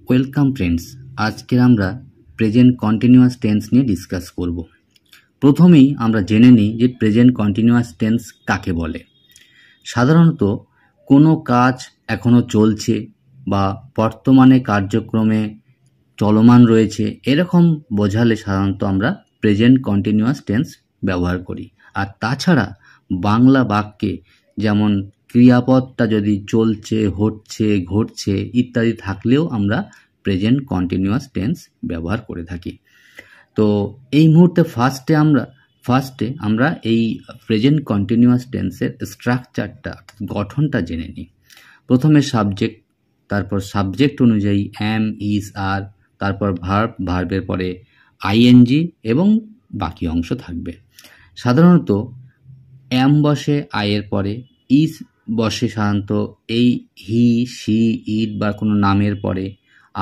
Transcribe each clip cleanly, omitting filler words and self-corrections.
Welcome friends, আজকের আমরা present continuous tense নিয়ে ডিসকাস করব। প্রথমেই আমরা জেনে নিই যে প্রেজেন্ট কন্টিনিউয়াস টেন্স কাকে বলে। সাধারণত কোনো কাজ এখনও চলছে বা বর্তমানে কার্যক্রমে চলমান রয়েছে এরকম বোঝালে সাধারণত আমরা প্রেজেন্ট কন্টিনিউয়াস টেন্স ব্যবহার করি। আর তাছাড়া বাংলা বাক্যে যেমন ক্রিয়াপদটা যদি চলছে, হচ্ছে, ঘটছে ইত্যাদি থাকলেও আমরা প্রেজেন্ট কন্টিনিউয়াস টেন্স ব্যবহার করে থাকি। তো এই মুহূর্তে ফার্স্টে আমরা এই প্রেজেন্ট কন্টিনিউয়াস টেন্সের স্ট্রাকচারটা গঠনটা জেনে নিই। প্রথমে সাবজেক্ট, তারপর সাবজেক্ট অনুযায়ী অ্যাম, ইজ, আর, তারপর ভার্বের পরে আইএনজি এবং বাকি অংশ থাকবে। সাধারণত অ্যাম বসে আয়ের পরে, ইজ বসে সাধারণত এই হি, সি, ইট বা কোনো নামের পরে,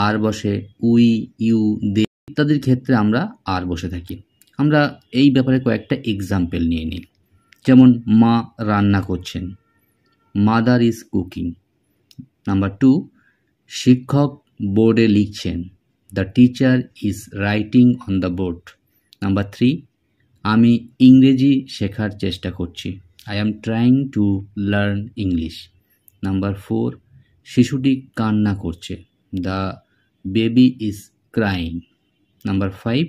আর বসে উই, ইউ, দে ইত্যাদির ক্ষেত্রে আমরা আর বসে থাকি। আমরা এই ব্যাপারে কয়েকটা এক্সাম্পল নিয়ে নিই। যেমন মা রান্না করছেন, মাদার ইজ কুকিং। নাম্বার 2, শিক্ষক বোর্ডে লিখছেন, the teacher is writing on the board. Number 3, আমি ইংরেজি শেখার চেষ্টা করছি, I am trying to learn English. Number 4, শিশুটি কান্না করছে, the baby is crying. Number 5,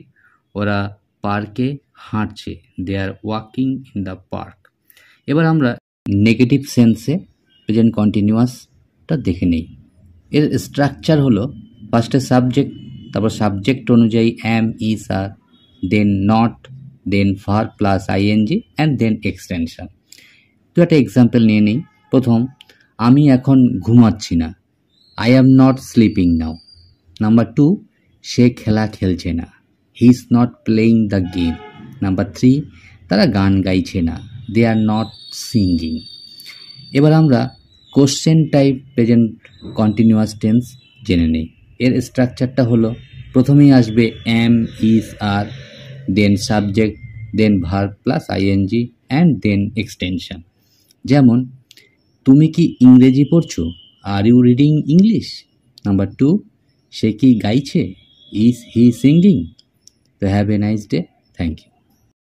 ওরা পার্কে হাঁটছে, they are walking in the park. এবার আমরা নেগেটিভ সেন্সে প্রেজেন্ট কন্টিনিউয়াসটা দেখে নেই। এর স্ট্রাকচার হলো ফার্স্টে সাবজেক্ট, তারপর সাবজেক্ট অনুযায়ী am, is, are, then not, then verb plus ING and then extension. তো একটা এক্সাম্পল নিয়ে নিই। প্রথম, আমি এখন ঘুমাচ্ছি না, I am not sleeping now. Number 2, সে খেলা খেলছে না, he is not playing the game. Number 3, তারা গান গাইছে না, দে আর নট সিঙ্গিং। এবার আমরা question type present continuous tense জেনে নিই। এর স্ট্রাকচারটা হলো প্রথমেই আসবে am, is, are, then subject, then verb plus ING and then extension. যেমন তুমি কি ইংরেজি পড়ছো, are you reading English. Number 2, সে কি গাইছে, ইজ হি সিঙ্গিং। তো have a nice day, thank you.